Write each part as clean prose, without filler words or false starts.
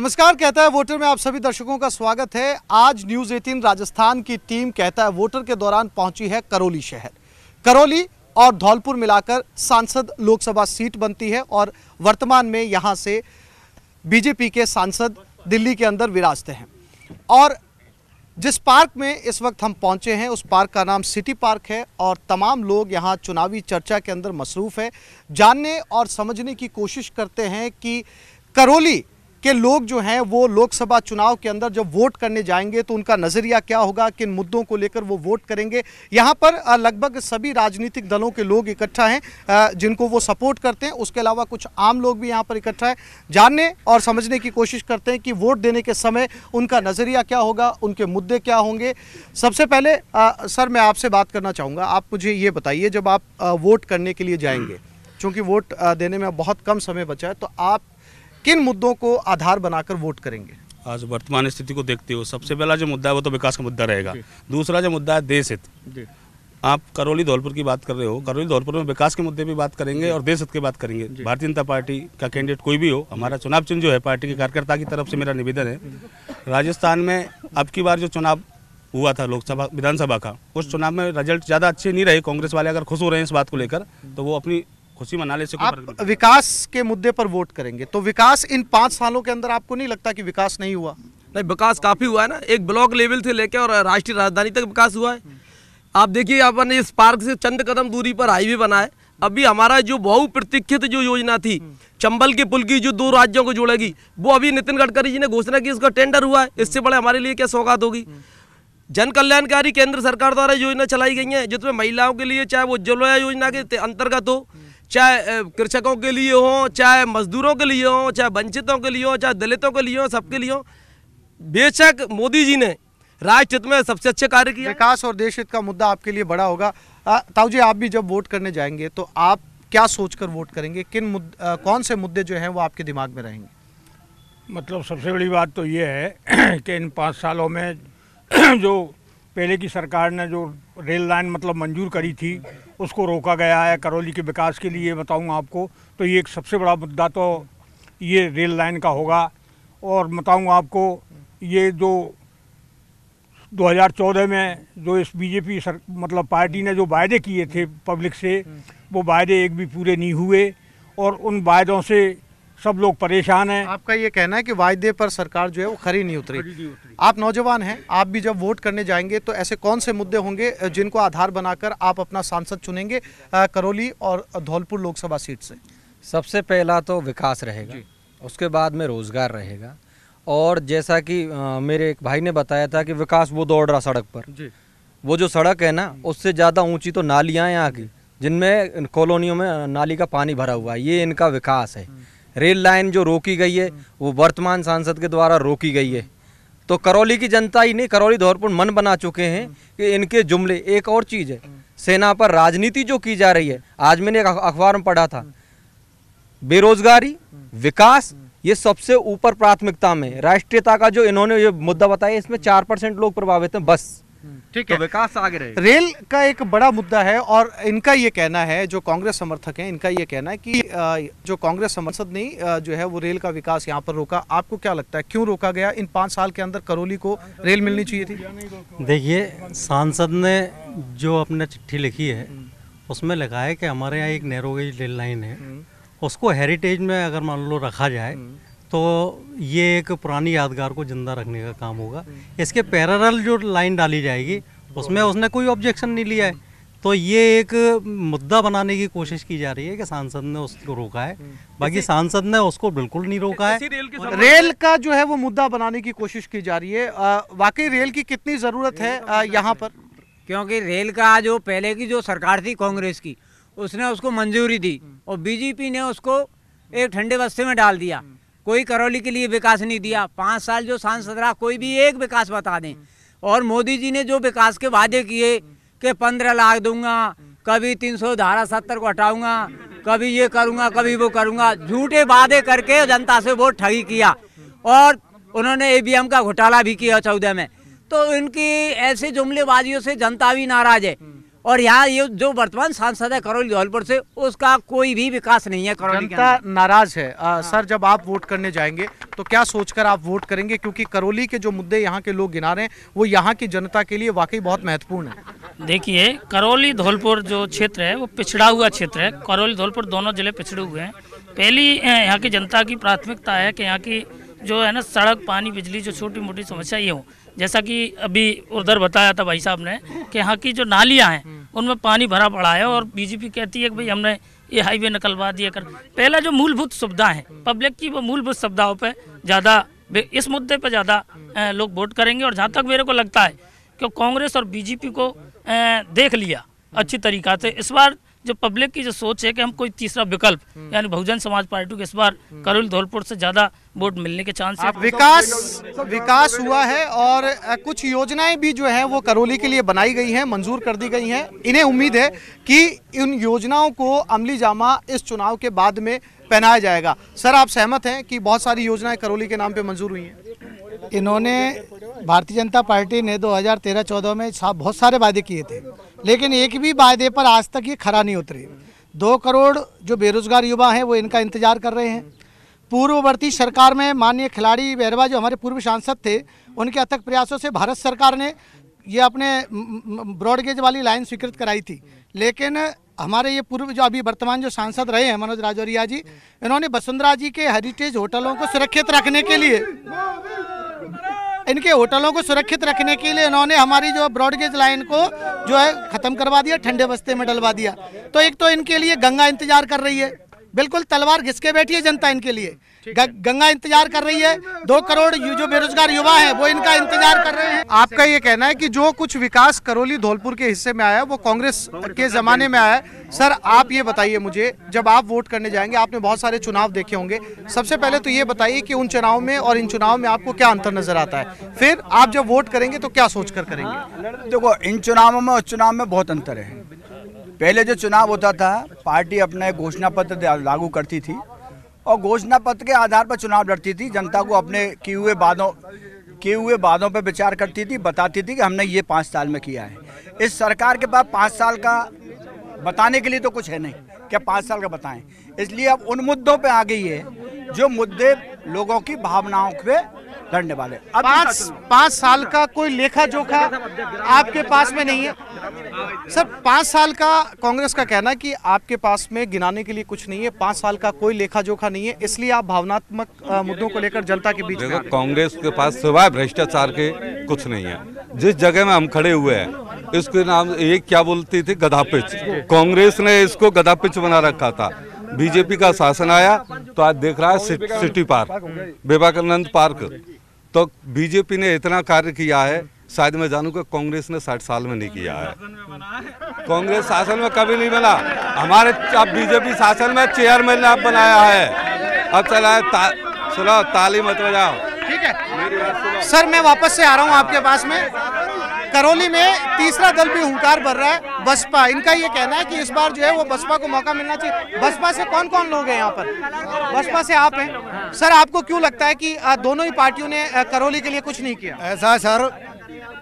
नमस्कार, कहता है वोटर में आप सभी दर्शकों का स्वागत है। आज न्यूज़ 18 राजस्थान की टीम कहता है वोटर के दौरान पहुंची है करौली शहर। करौली और धौलपुर मिलाकर सांसद लोकसभा सीट बनती है और वर्तमान में यहां से बीजेपी के सांसद दिल्ली के अंदर विराजते हैं। और जिस पार्क में इस वक्त हम पहुंचे हैं उस पार्क का नाम सिटी पार्क है और तमाम लोग यहां चुनावी चर्चा के अंदर मसरूफ़ है। जानने और समझने की कोशिश करते हैं कि करौली के लोग जो हैं वो लोकसभा चुनाव के अंदर जब वोट करने जाएंगे तो उनका नज़रिया क्या होगा, किन मुद्दों को लेकर वो वोट करेंगे। यहाँ पर लगभग सभी राजनीतिक दलों के लोग इकट्ठा हैं जिनको वो सपोर्ट करते हैं। उसके अलावा कुछ आम लोग भी यहाँ पर इकट्ठा हैं। जानने और समझने की कोशिश करते हैं कि वोट देने के समय उनका नज़रिया क्या होगा, उनके मुद्दे क्या होंगे। सबसे पहले सर मैं आपसे बात करना चाहूँगा। आप मुझे ये बताइए, जब आप वोट करने के लिए जाएंगे, चूँकि वोट देने में बहुत कम समय बचा है, तो आप किन मुद्दों को आधार बनाकर वोट करेंगे? आज वर्तमान स्थिति को देखते हुए सबसे पहला जो मुद्दा है वो तो विकास का मुद्दा रहेगा। दूसरा जो मुद्दा है देश हित। आप करौली धौलपुर की बात कर रहे हो, करौली धौलपुर में विकास के मुद्दे भी बात करेंगे और देश हित की बात करेंगे। भारतीय जनता पार्टी का कैंडिडेट कोई भी हो, हमारा चुनाव चिन्ह जो है पार्टी के कार्यकर्ता की तरफ से मेरा निवेदन है, राजस्थान में अब की बार जो चुनाव हुआ था लोकसभा विधानसभा का, उस चुनाव में रिजल्ट ज़्यादा अच्छे नहीं रहे। कांग्रेस वाले अगर खुश हो रहे हैं इस बात को लेकर तो वो अपनी खुशी मनाने से आप विकास के मुद्दे पर वोट करेंगे। तो विकास इन 5 सालों के अंदर आपको नहीं लगता कि विकास नहीं हुआ? नहीं, विकास काफी हुआ है ना। एक ब्लॉक लेवल से लेकर और राष्ट्रीय राजधानी तक विकास हुआ है। आप देखिए, अपन इस पार्क से चंद कदम दूरी पर हाईवे बना है। अभी हमारा जो बहुप्रतीक्षित जो योजना थी चंबल के पुल की, जो 2 राज्यों को जोड़ेगी, वो अभी नितिन गडकरी जी ने घोषणा की, उसका टेंडर हुआ है। इससे बड़े हमारे लिए क्या सौगात होगी। जन कल्याणकारी केंद्र सरकार द्वारा योजना चलाई गई है, जिसमें महिलाओं के लिए चाहे वो उज्ज्वला योजना के अंतर्गत हो, चाहे कृषकों के लिए हो, चाहे मजदूरों के लिए हो, चाहे वंचितों के लिए हो, चाहे दलितों के लिए हो, सबके लिए हो। बेशक मोदी जी ने राष्ट्र हित में सबसे अच्छे कार्य किया। विकास और देश हित का मुद्दा आपके लिए बड़ा होगा। ताऊ जी, आप भी जब वोट करने जाएंगे तो आप क्या सोचकर वोट करेंगे? कौन से मुद्दे जो हैं वो आपके दिमाग में रहेंगे? मतलब सबसे बड़ी बात तो ये है कि इन 5 सालों में जो पहले की सरकार ने जो रेल लाइन मतलब मंजूर करी थी उसको रोका गया है। करौली के विकास के लिए बताऊं आपको तो ये एक सबसे बड़ा मुद्दा तो ये रेल लाइन का होगा। और बताऊं आपको, ये जो 2014 में जो इस बीजेपी मतलब पार्टी ने जो वायदे किए थे पब्लिक से, वो वायदे एक भी पूरे नहीं हुए और उन वायदों से सब लोग परेशान हैं। आपका ये कहना है कि वायदे पर सरकार जो है वो खरी नहीं उतरी। आप नौजवान हैं, आप भी जब वोट करने जाएंगे तो ऐसे कौन से मुद्दे होंगे जिनको आधार बनाकर आप अपना सांसद चुनेंगे करौली और धौलपुर लोकसभा सीट से? सबसे पहला तो विकास रहेगा, उसके बाद में रोजगार रहेगा। और जैसा कि मेरे एक भाई ने बताया था कि विकास वो दौड़ रहा सड़क पर, वो जो सड़क है ना उससे ज़्यादा ऊंची तो नालियाँ यहाँ की, जिनमें कॉलोनियों में नाली का पानी भरा हुआ है, ये इनका विकास है। रेल लाइन जो रोकी गई है वो वर्तमान सांसद के द्वारा रोकी गई है। तो करौली की जनता ही नहीं, करौली धौलपुर मन बना चुके हैं कि इनके जुमले। एक और चीज़ है, सेना पर राजनीति जो की जा रही है, आज मैंने एक अखबार में पढ़ा था, बेरोजगारी, विकास, ये सबसे ऊपर प्राथमिकता में। राष्ट्रीयता का जो इन्होंने ये मुद्दा बताया, इसमें 4% लोग प्रभावित हैं बस। ठीक है, तो विकास आगे रहेगा। रेल का एक बड़ा मुद्दा है और इनका ये कहना है, जो कांग्रेस समर्थक हैं, इनका ये कहना है कि जो कांग्रेस समर्थक नहीं जो है वो रेल का विकास यहाँ पर रोका। आपको क्या लगता है क्यों रोका गया? इन 5 साल के अंदर करौली को रेल मिलनी चाहिए थी। देखिए, सांसद ने जो अपने चिट्ठी लिखी है उसमें लिखा है कि हमारे यहाँ एक नैरो गेज रेल लाइन है, उसको हेरिटेज में अगर मान लो रखा जाए तो ये एक पुरानी यादगार को जिंदा रखने का काम होगा। इसके पैरेलल जो लाइन डाली जाएगी उसमें उसने कोई ऑब्जेक्शन नहीं लिया है। तो ये एक मुद्दा बनाने की कोशिश की जा रही है कि सांसद ने उसको रोका है, बाकी सांसद ने उसको बिल्कुल नहीं रोका है। रेल का जो है वो मुद्दा बनाने की कोशिश की जा रही है। वाकई रेल की कितनी ज़रूरत है यहाँ पर? क्योंकि रेल का जो पहले की जो सरकार थी कांग्रेस की, उसने उसको मंजूरी दी और बीजेपी ने उसको एक ठंडे बस्ते में डाल दिया। कोई करौली के लिए विकास नहीं दिया। 5 साल जो सांसद रहा, कोई भी एक विकास बता दें। और मोदी जी ने जो विकास के वादे किए कि 15 लाख दूंगा, कभी 300 धारा 70 को हटाऊंगा, कभी ये करूंगा, कभी वो करूंगा, झूठे वादे करके जनता से वोट ठगी किया। और उन्होंने ईवीएम का घोटाला भी किया 14 में। तो इनकी ऐसे जुमलेबाजियों से जनता भी नाराज है। और यहाँ ये जो वर्तमान सांसद है करौली धौलपुर से, उसका कोई भी विकास नहीं है करौली के जनता अंदर। नाराज है। सर, जब आप वोट करने जाएंगे तो क्या सोचकर आप वोट करेंगे, क्योंकि करौली के जो मुद्दे यहाँ के लोग गिना रहे हैं वो यहाँ की जनता के लिए वाकई बहुत महत्वपूर्ण है। देखिए, करौली धौलपुर जो क्षेत्र है वो पिछड़ा हुआ क्षेत्र है। करौली धौलपुर दोनों जिले पिछड़े हुए हैं। पहली यहाँ की जनता की प्राथमिकता है कि यहाँ की जो है ना सड़क, पानी, बिजली, जो छोटी मोटी समस्या ये हो। जैसा कि अभी उधर बताया था भाई साहब ने कि यहाँ की जो नालियाँ हैं उनमें पानी भरा पड़ा है और बीजेपी कहती है कि भाई हमने ये हाईवे निकलवा दिया कर। पहला जो मूलभूत सुविधा है पब्लिक की, वो मूलभूत सुविधाओं पे ज़्यादा, इस मुद्दे पे ज़्यादा लोग वोट करेंगे। और जहाँ तक मेरे को लगता है कि कांग्रेस और बीजेपी को देख लिया अच्छी तरीक़ा से। इस बार जो पब्लिक की जो सोच है कि हम कोई तीसरा विकल्प यानी बहुजन समाज पार्टी को इस बार करौली धौलपुर से ज़्यादा वोट मिलने के चांस है। विकास हुआ है और कुछ योजनाएं भी जो है वो करौली के लिए बनाई गई हैं, मंजूर कर दी गई हैं। इन्हें उम्मीद है कि इन योजनाओं को अमली जामा इस चुनाव के बाद में पहनाया जाएगा। सर, आप सहमत हैं कि बहुत सारी योजनाएं करौली के नाम पे मंजूर हुई हैं? इन्होंने, भारतीय जनता पार्टी ने 2013-14 में बहुत सारे वादे किए थे, लेकिन एक भी वादे पर आज तक ये खरा नहीं उतरे। 2 करोड़ जो बेरोजगार युवा हैं वो इनका इंतजार कर रहे हैं। पूर्ववर्ती सरकार में माननीय खिलाड़ी बेहरवा जो हमारे पूर्व सांसद थे, उनके अथक प्रयासों से भारत सरकार ने ये अपने ब्रॉडगेज वाली लाइन स्वीकृत कराई थी। लेकिन हमारे ये पूर्व जो अभी वर्तमान जो सांसद रहे हैं मनोज राजौरिया जी, इन्होंने वसुंधरा जी के हेरिटेज होटलों को सुरक्षित रखने के लिए, इनके होटलों को सुरक्षित रखने के लिए इन्होंने हमारी जो ब्रॉडगेज लाइन को जो है ख़त्म करवा दिया, ठंडे बस्ते में डलवा दिया। तो एक तो इनके लिए गंगा इंतजार कर रही है, बिल्कुल तलवार घिसके बैठी है जनता इनके लिए। गंगा इंतजार कर रही है, 2 करोड़ जो बेरोजगार युवा हैं वो इनका इंतजार कर रहे हैं। आपका ये कहना है कि जो कुछ विकास करौली धौलपुर के हिस्से में आया वो कांग्रेस के जमाने में आया है। सर, आप ये बताइए मुझे, जब आप वोट करने जाएंगे, आपने बहुत सारे चुनाव देखे होंगे, सबसे पहले तो ये बताइए कि उन चुनाव में और इन चुनाव में आपको क्या अंतर नजर आता है? फिर आप जब वोट करेंगे तो क्या सोच कर करेंगे? देखो, इन चुनावों में उस चुनाव में बहुत अंतर है। पहले जो चुनाव होता था, पार्टी अपने घोषणा पत्र लागू करती थी और घोषणा पत्र के आधार पर चुनाव लड़ती थी। जनता को अपने किए हुए वादों पर विचार करती थी, बताती थी कि हमने ये 5 साल में किया है। इस सरकार के पास 5 साल का बताने के लिए तो कुछ है नहीं, क्या 5 साल का बताएं। इसलिए अब उन मुद्दों पे आ गई है जो मुद्दे लोगों की भावनाओं पे लड़ने वाले। अब 5 साल का कोई लेखा जोखा आपके पास में नहीं है? सर, 5 साल का कांग्रेस का कहना है कि आपके पास में गिनाने के लिए कुछ नहीं है, 5 साल का कोई लेखा जोखा नहीं है, इसलिए आप भावनात्मक मुद्दों को लेकर जनता के बीच में। कांग्रेस के पास सिवाय भ्रष्टाचार के कुछ नहीं है। जिस जगह में हम खड़े हुए हैं इसके नाम ये क्या बोलती थी, गधा पिच। कांग्रेस ने इसको गधा पिच बना रखा था। बीजेपी का शासन आया तो आज देख रहा है सिटी पार्क, विवेकानंद पार्क। तो बीजेपी ने इतना कार्य किया है, शायद मैं जानूं कि कांग्रेस ने 60 साल में नहीं किया है। कांग्रेस शासन में कभी नहीं बना। हमारे अब बीजेपी शासन में चेयरमैन ने बनाया है। अब चला है सुनो, ताली मत बजाओ। ठीक है सर, मैं वापस से आ रहा हूं आपके पास में। करौली में तीसरा दल भी हुंकार भर रहा है, बसपा। इनका ये कहना है कि इस बार जो है वो बसपा को मौका मिलना चाहिए। बसपा से कौन कौन लोग हैं यहाँ पर? बसपा से आप हैं। सर, आपको क्यों लगता है कि दोनों ही पार्टियों ने करौली के लिए कुछ नहीं किया? ऐसा सर,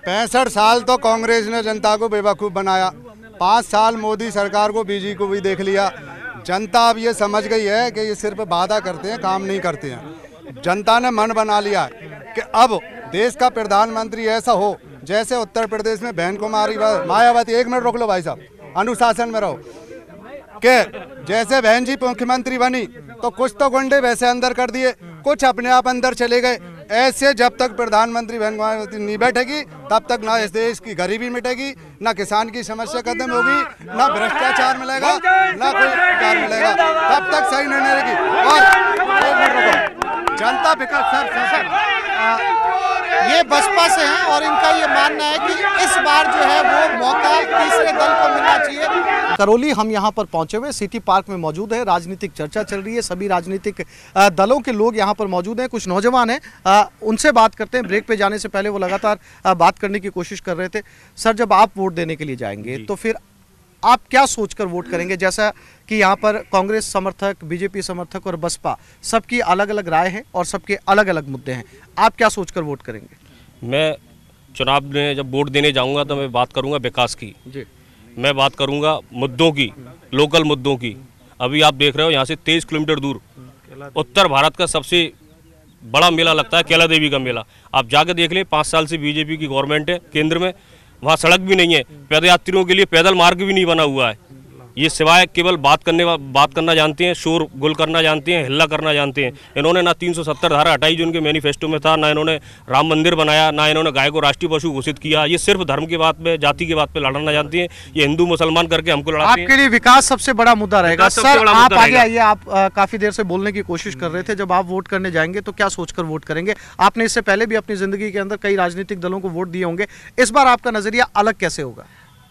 65 साल तो कांग्रेस ने जनता को बेवकूफ़ बनाया। 5 साल मोदी सरकार को, बीजेपी को भी देख लिया। जनता अब ये समझ गई है कि ये सिर्फ वादा करते हैं, काम नहीं करते हैं। जनता ने मन बना लिया है कि अब देश का प्रधानमंत्री ऐसा हो जैसे उत्तर प्रदेश में बहन कुमारी मायावती, 1 मिनट रोक लो भाई साहब, अनुशासन में रहो, कि जैसे बहन जी मुख्यमंत्री बनी तो कुछ तो गुंडे वैसे अंदर कर दिए, कुछ अपने आप अंदर चले गए। ऐसे जब तक प्रधानमंत्री बहन कुमारी नहीं बैठेगी तब तक ना इस देश की गरीबी मिटेगी, ना किसान की समस्या खत्म होगी, ना भ्रष्टाचार मिलेगा, ना कोई कार्य मिलेगा। तब तक सही निर्णय लेगी। और जनता विकास सर ये बसपा से हैं और इनका ये मानना है कि इस बार जो है वो मौका तीसरे दल को मिलना चाहिए। करौली हम यहाँ पर पहुंचे हुए सिटी पार्क में मौजूद है, राजनीतिक चर्चा चल रही है, सभी राजनीतिक दलों के लोग यहाँ पर मौजूद हैं, कुछ नौजवान हैं, उनसे बात करते हैं। ब्रेक पे जाने से पहले वो लगातार बात करने की कोशिश कर रहे थे। सर, जब आप वोट देने के लिए जाएंगे तो फिर आप क्या सोचकर वोट करेंगे? जैसा कि यहाँ पर कांग्रेस समर्थक, बीजेपी समर्थक और बसपा सबकी अलग अलग राय है और सबके अलग अलग मुद्दे हैं, आप क्या सोचकर वोट करेंगे? मैं चुनाव में जब वोट देने जाऊंगा तो मैं बात करूंगा विकास की। मैं बात करूंगा मुद्दों की, लोकल मुद्दों की। अभी आप देख रहे हो यहाँ से 23 किलोमीटर दूर उत्तर भारत का सबसे बड़ा मेला लगता है कैला देवी का मेला। आप जाकर देख लें, 5 साल से बीजेपी की गवर्नमेंट है केंद्र में, वहाँ सड़क भी नहीं है, पदयात्रियों के लिए पैदल मार्ग भी नहीं बना हुआ है। ये सिवाय केवल बात करना जानते हैं, शोर गुल करना जानते हैं, हिल्ला करना जानते हैं। इन्होंने ना 370 धारा हटाई जो उनके मैनिफेस्टो में था, ना इन्होंने राम मंदिर बनाया, ना इन्होंने गाय को राष्ट्रीय पशु घोषित किया। ये सिर्फ धर्म की बात पे, जाति की बात पे लड़ना जानती हैं। ये हिंदू मुसलमान करके हमको लड़ाते हैं। आपके लिए विकास सबसे बड़ा मुद्दा रहेगा। सर आप आगे आइए, आप काफी देर से बोलने की कोशिश कर रहे थे। जब आप वोट करने जाएंगे तो क्या सोचकर वोट करेंगे? आपने इससे पहले भी अपनी जिंदगी के अंदर कई राजनीतिक दलों को वोट दिए होंगे, इस बार आपका नजरिया अलग कैसे होगा?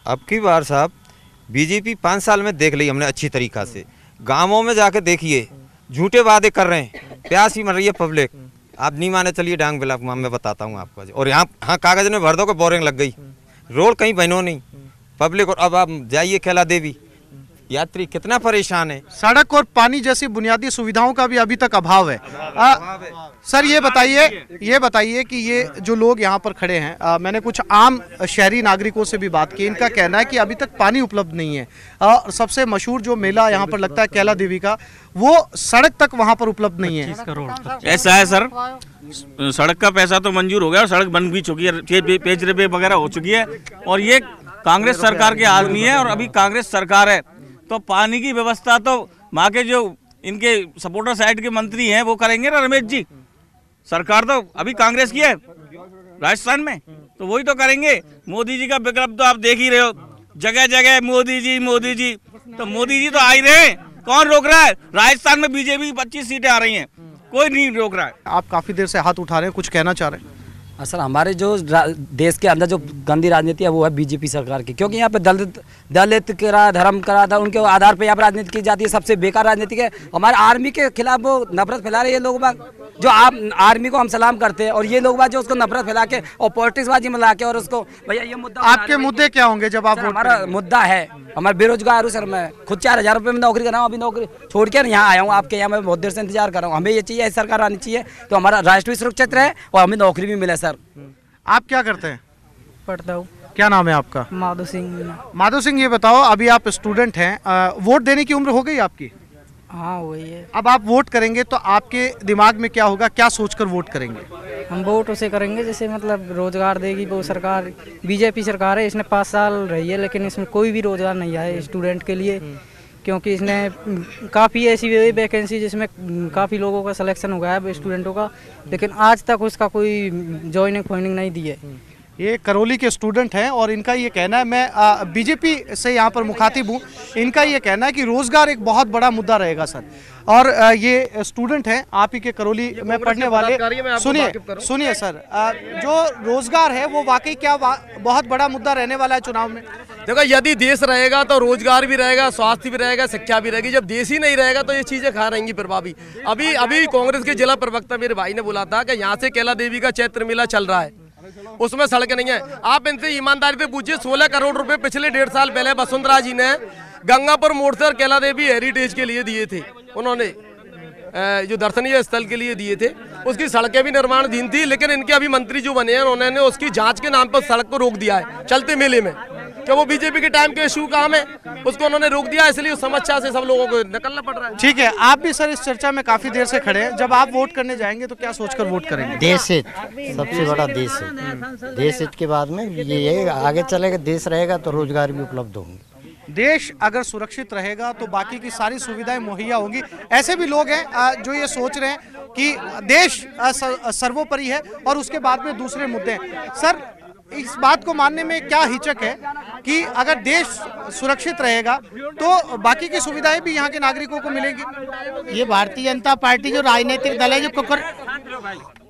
अब की बार साहब बीजेपी 5 साल में देख ली हमने अच्छी तरीका से। गांवों में जाके देखिए, झूठे वादे कर रहे हैं, प्यास ही मर रही है पब्लिक। आप नहीं माने चलिए डांग बिला मैं बताता हूँ आपको। और यहाँ कागज में भर दो कि बोरिंग लग गई, रोड कहीं बनो नहीं पब्लिक। और अब आप जाइए कैला देवी, यात्री कितना परेशान है। सड़क और पानी जैसी बुनियादी सुविधाओं का भी अभी तक अभाव है। सर ये बताइए कि ये जो लोग यहाँ पर खड़े हैं, मैंने कुछ आम शहरी नागरिकों से भी बात की, इनका कहना है कि अभी तक पानी उपलब्ध नहीं है। सबसे मशहूर जो मेला यहाँ पर लगता है कैला देवी का, वो सड़क तक वहाँ पर उपलब्ध नहीं है। ऐसा है सर, सड़क का पैसा तो मंजूर हो गया और सड़क बन भी चुकी है, पेच रेपे वगैरह हो चुकी है। और ये कांग्रेस सरकार के आदमी है और अभी कांग्रेस सरकार है, तो पानी की व्यवस्था तो वहाँ के जो इनके सपोर्टर साइड के मंत्री हैं वो करेंगे ना, रमेश जी। सरकार तो अभी कांग्रेस की है राजस्थान में, तो वही तो करेंगे। मोदी जी का विकल्प तो आप देख ही रहे हो, जगह जगह मोदी जी। तो मोदी जी तो आ ही रहे हैं, कौन रोक रहा है? राजस्थान में बीजेपी की 25 सीटें आ रही हैं, कोई नहीं रोक रहा है। आप काफी देर से हाथ उठा रहे हैं, कुछ कहना चाह रहे हैं? सर हमारे जो देश के अंदर जो गंदी राजनीति है वो है बीजेपी सरकार की, क्योंकि यहाँ पे दलित करा, धर्म करा था, उनके आधार पे यहाँ पर राजनीति की जाती है। सबसे बेकार राजनीति है। हमारे आर्मी के खिलाफ वो नफरत फैला रहे हैं लोग बाग, जो आप आर्मी को हम सलाम करते हैं और ये लोग बाग जो उसको नफरत फैला के और पॉलिटिक्सबाजी में ला के और उसको भैया ये मुद्दा। आपके मुद्दे क्या होंगे जब आप? हमारा मुद्दा है, हमारे बेरोजगार हूँ सर, मैं खुद 4000 रुपये में नौकरी कर रहा हूँ, अभी नौकरी छोड़ के यहाँ आया हूँ आपके यहाँ। मैं बहुत देर से इंतजार कर रहा हूँ, हमें ये चाहिए सरकार आनी चाहिए तो हमारा राष्ट्र भी सुरक्षित रहे और हमें नौकरी भी मिले। सर आप क्या करते हैं? पढ़ता हूँ। क्या नाम है आपका? माधो सिंह। माधो सिंह, ये बताओ अभी आप स्टूडेंट हैं, वोट देने की उम्र हो गई आपकी? हाँ वही है। अब आप वोट करेंगे तो आपके दिमाग में क्या होगा, क्या सोचकर वोट करेंगे? हम वोट उसे करेंगे जैसे मतलब रोजगार देगी वो सरकार। बीजेपी सरकार है, इसने 5 साल रही है लेकिन इसमें कोई भी रोजगार नहीं आया स्टूडेंट के लिए, क्योंकि इसने काफ़ी ऐसी वैकेंसी जिसमें काफ़ी लोगों का सिलेक्शन हो गया है स्टूडेंटों का, लेकिन आज तक उसका कोई ज्वाइनिंग फोइनिंग नहीं दी है। ये करौली के स्टूडेंट हैं और इनका ये कहना है, मैं बीजेपी से यहाँ पर मुखातिब हूँ, इनका ये कहना है कि रोजगार एक बहुत बड़ा मुद्दा रहेगा सर। और ये स्टूडेंट हैं आप ही के करौली में पढ़ने वाले। सुनिए सर, जो रोजगार है वो वाकई क्या बहुत बड़ा मुद्दा रहने वाला है चुनाव में? देखो, यदि देश रहेगा तो रोजगार भी रहेगा, स्वास्थ्य भी रहेगा, शिक्षा भी रहेगी। जब देश ही नहीं रहेगा तो ये चीजें कहाँ रहेंगी फिर भाभी? अभी कांग्रेस के जिला प्रवक्ता मेरे भाई ने बोला था कि यहाँ से कैला देवी का चैत्र मेला चल रहा है, उसमें सड़कें नहीं है। आप इनसे ईमानदारी से पूछिए, 16 करोड़ रुपए पिछले 1.5 साल पहले वसुंधरा जी ने गंगापुर मोड़ से और कैला देवी हेरिटेज के लिए दिए थे, उन्होंने जो दर्शनीय स्थल के लिए दिए थे। उसकी सड़कें भी निर्माणाधीन थी, लेकिन इनके अभी मंत्री जो बने हैं उन्होंने उसकी जांच के नाम पर सड़क को रोक दिया है चलते मेले में, कि वो बीजेपी के टाइम के इशू काम है, उसको उन्होंने रोक दिया, इसलिए उस समस्या से सब लोगों को निकलना पड़ रहा है। ठीक है, आप भी सर इस चर्चा में काफी देर से खड़े हैं, जब आप वोट करने जाएंगे तो क्या सोचकर वोट करेंगे? देश हित सबसे बड़ा देश हित, देश हित के बाद में ये आगे चलेगा, देश रहेगा तो रोजगार भी उपलब्ध होंगे। देश अगर सुरक्षित रहेगा तो बाकी की सारी सुविधाएं मुहैया होंगी। ऐसे भी लोग हैं जो ये सोच रहे हैं कि देश सर्वोपरि है और उसके बाद में दूसरे मुद्दे हैं। सर इस बात को मानने में क्या हिचक है कि अगर देश सुरक्षित रहेगा तो बाकी की सुविधाएं भी यहाँ के नागरिकों को मिलेंगी? ये भारतीय जनता पार्टी जो राजनीतिक दल है, जो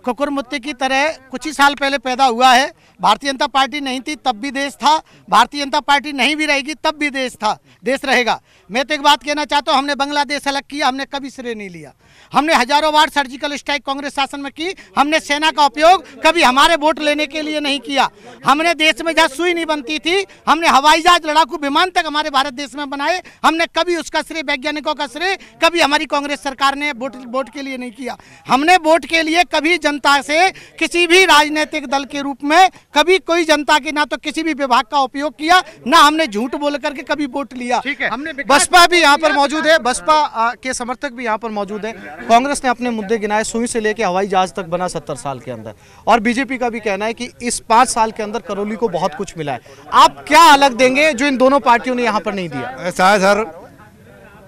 कुकुर मुत्ते की तरह कुछ ही साल पहले पैदा हुआ है। भारतीय जनता पार्टी नहीं थी तब भी देश था, भारतीय जनता पार्टी नहीं भी रहेगी तब भी देश था, देश रहेगा। मैं तो एक बात कहना चाहता हूँ, हमने बांग्लादेश अलग किया, हमने कभी श्रेय नहीं लिया। हमने हजारों बार सर्जिकल स्ट्राइक कांग्रेस शासन में की, हमने सेना का उपयोग कभी हमारे वोट लेने के लिए नहीं किया। हमने देश में जहाँ सुई नहीं बनती थी, हमने हवाई जहाज, लड़ाकू विमान तक हमारे भारत देश में बनाए। हमने कभी उसका श्रेय, वैज्ञानिकों का श्रेय कभी हमारी कांग्रेस सरकार ने वोट के लिए नहीं किया। हमने वोट के लिए कभी जनता से किसी भी राजनीतिक दल के रूप में कभी कोई जनता की ना तो किसी भी विभाग का उपयोग किया, ना हमने झूठ बोल करके कभी वोट लिया। ठीक है, बसपा भी यहाँ पर मौजूद है, बसपा के समर्थक भी यहाँ पर मौजूद है। कांग्रेस ने अपने मुद्दे गिनाए, सुई से लेकर हवाई जहाज तक बना 70 साल के अंदर, और बीजेपी का भी कहना है कि इस 5 साल के अंदर करौली को बहुत कुछ मिला है। आप क्या अलग देंगे जो इन दोनों पार्टियों ने यहाँ पर नहीं दिया? ऐसा है सर,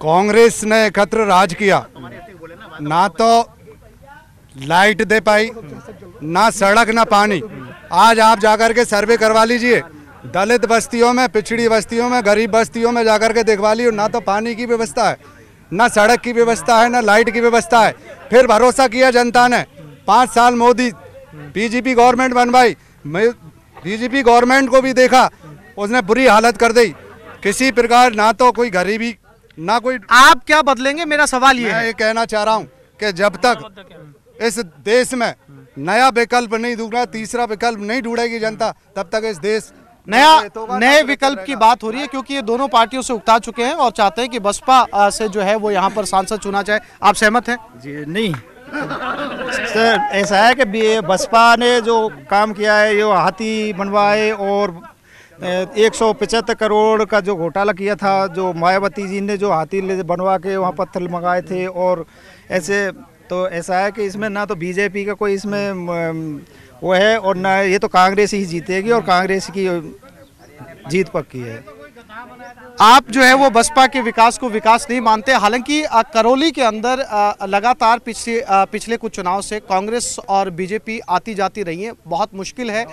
कांग्रेस ने एकत्र राज किया, ना तो लाइट दे पाई, ना सड़क, ना पानी। आज आप जाकर के सर्वे करवा लीजिए, दलित बस्तियों में, पिछड़ी बस्तियों में, गरीब बस्तियों में जाकर के देखवा लीजिए, ना तो पानी की व्यवस्था है, ना सड़क की व्यवस्था है, ना लाइट की व्यवस्था है। फिर भरोसा किया जनता ने, 5 साल मोदी बीजेपी गवर्नमेंट बनवाई, बीजेपी गवर्नमेंट को भी देखा, उसने बुरी हालत कर दी। किसी प्रकार ना तो कोई गरीबी, ना कोई। आप क्या बदलेंगे, मेरा सवाल ये है। मैं ये कहना चाह रहा हूँ कि जब तक इस देश में नया विकल्प नहीं ढूंढा, तीसरा विकल्प नहीं ढूंढेगी जनता, तब तक इस देश नए विकल्प की बात हो रही है, क्योंकि ये दोनों पार्टियों से उकता चुके हैं और चाहते हैं कि बसपा से जो है वो यहाँ पर सांसद चुना जाए। आप सहमत हैं? जी नहीं सर, ऐसा है कि बसपा ने जो काम किया है, ये हाथी बनवाए और 175 करोड़ का जो घोटाला किया था, जो मायावती जी ने जो हाथी बनवा के वहाँ पत्थर मंगाए थे, और ऐसे तो ऐसा है कि इसमें ना तो बीजेपी का कोई इसमें वो है, और ना ये तो कांग्रेस ही जीतेगी, और कांग्रेस की जीत पक्की है। आप जो है वो बसपा के विकास को विकास नहीं मानते। हालांकि करौली के अंदर लगातार पिछले कुछ चुनाव से कांग्रेस और बीजेपी आती जाती रही है। बहुत मुश्किल है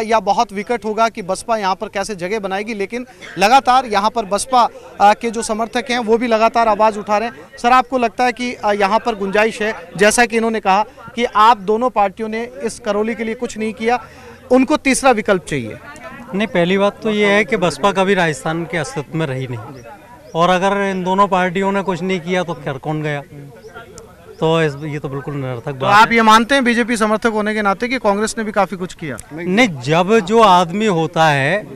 या बहुत विकट होगा कि बसपा यहाँ पर कैसे जगह बनाएगी, लेकिन लगातार यहाँ पर बसपा के जो समर्थक हैं वो भी लगातार आवाज़ उठा रहे हैं। सर, आपको लगता है कि यहाँ पर गुंजाइश है, जैसा कि इन्होंने कहा कि आप दोनों पार्टियों ने इस करौली के लिए कुछ नहीं किया, उनको तीसरा विकल्प चाहिए? नहीं, पहली बात तो ये है कि बसपा कभी राजस्थान के अस्तित्व में रही नहीं, और अगर इन दोनों पार्टियों ने कुछ नहीं किया तो खैर कौन गया, तो ये तो बिल्कुल निरर्थक बात है। आप ये मानते हैं बीजेपी समर्थक होने के नाते कि कांग्रेस ने भी काफी कुछ किया? नहीं, जब जो आदमी होता है,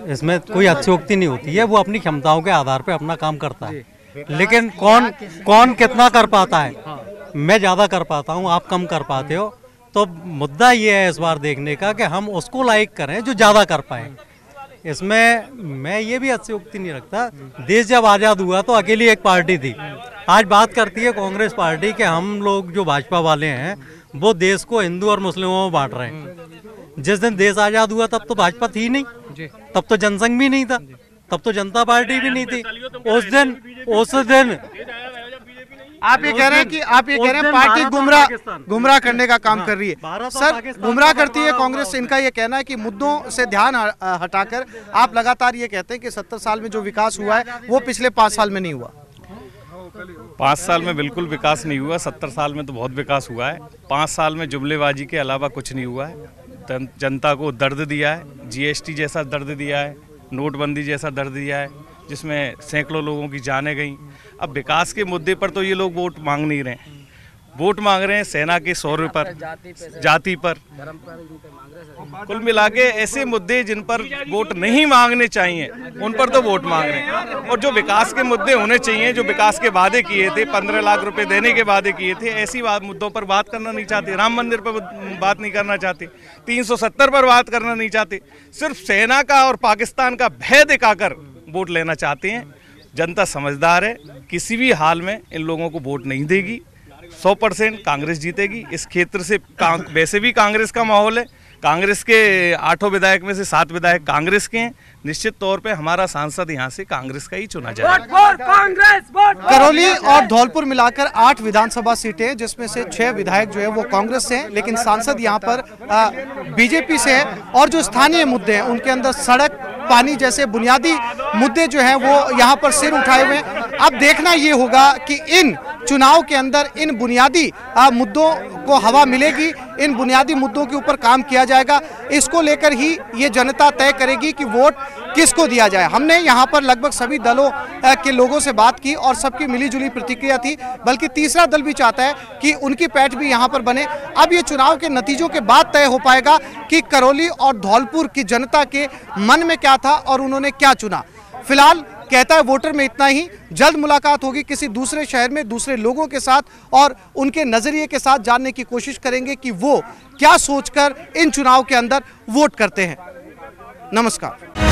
इसमें कोई अतिशयोक्ति नहीं होती है, वो अपनी क्षमताओं के आधार पर अपना काम करता है, लेकिन कौन कितना कर पाता है, मैं ज्यादा कर पाता हूँ, आप कम कर पाते हो, तो मुद्दा ये है इस बार देखने का कि हम उसको लाइक करें जो ज़्यादा कर पाए। इसमें मैं ये भी अतिशयोक्ति नहीं रखता, देश जब आज़ाद हुआ तो अकेली एक पार्टी थी, आज बात करती है कांग्रेस पार्टी कि हम लोग जो भाजपा वाले हैं वो देश को हिंदू और मुस्लिमों में बांट रहे हैं। जिस दिन देश आज़ाद हुआ तब तो भाजपा थी नहीं, तब तो जनसंघ भी नहीं था, तब तो जनता पार्टी भी नहीं थी। उस दिन आप ये कह रहे हैं पार्टी गुमराह करने का काम कर रही है। सर, गुमराह करती है कांग्रेस, इनका ये कहना है कि मुद्दों से ध्यान हटाकर आप लगातार ये कहते हैं कि 70 साल में जो विकास हुआ है वो पिछले 5 साल में नहीं हुआ। 5 साल में बिल्कुल विकास नहीं हुआ, 70 साल में तो बहुत विकास हुआ है। 5 साल में जुमलेबाजी के अलावा कुछ नहीं हुआ है। जनता को दर्द दिया है, जीएसटी जैसा दर्द दिया है, नोटबंदी जैसा दर्द दिया है, जिसमें सैकड़ों लोगों की जानें गईं। अब विकास के मुद्दे पर तो ये लोग वोट मांग नहीं रहे हैं, वोट मांग रहे हैं सेना के सौर्य पर, जाति पर। कुल मिला के ऐसे मुद्दे जिन पर वोट नहीं मांगने चाहिए उन पर तो वोट मांग रहे हैं, और जो विकास के मुद्दे होने चाहिए, जो विकास के वादे किए थे, 15 लाख रुपए देने के वादे किए थे, ऐसी मुद्दों पर बात करना नहीं चाहते। राम मंदिर पर बात नहीं करना चाहते, 370 पर बात करना नहीं चाहते, सिर्फ सेना का और पाकिस्तान का भय दिखाकर वोट लेना चाहते हैं। जनता समझदार है, किसी भी हाल में इन लोगों को वोट नहीं देगी। 100% कांग्रेस जीतेगी। इस क्षेत्र से वैसे भी कांग्रेस का माहौल है, कांग्रेस के 8 विधायक में से 7 विधायक कांग्रेस के हैं। निश्चित तौर पे हमारा सांसद यहाँ से कांग्रेस का ही चुना जाएगा। करौली और धौलपुर मिलाकर 8 विधानसभा सीटें, जिसमें से 6 विधायक जो है वो कांग्रेस से हैं, लेकिन सांसद यहाँ पर बीजेपी से है। और जो स्थानीय मुद्दे हैं उनके अंदर सड़क, पानी जैसे बुनियादी मुद्दे जो हैं वो यहाँ पर सिर उठाए हुए हैं। अब देखना ये होगा कि इन चुनाव के अंदर इन बुनियादी मुद्दों को हवा मिलेगी, इन बुनियादी मुद्दों के ऊपर काम किया जाएगा। इसको लेकर ही ये जनता तय करेगी कि वोट किसको दिया जाए। हमने यहाँ पर लगभग सभी दलों के लोगों से बात की और सबकी मिलीजुली प्रतिक्रिया थी, बल्कि तीसरा दल भी चाहता है कि उनकी पैठ भी यहाँ पर बने। अब ये चुनाव के नतीजों के बाद तय हो पाएगा कि करौली और धौलपुर की जनता के मन में क्या था और उन्होंने क्या चुना। फिलहाल कहता है वोटर में इतना ही। जल्द मुलाकात होगी किसी दूसरे शहर में दूसरे लोगों के साथ और उनके नजरिए के साथ जानने की कोशिश करेंगे कि वो क्या सोचकर इन चुनाव के अंदर वोट करते हैं। नमस्कार।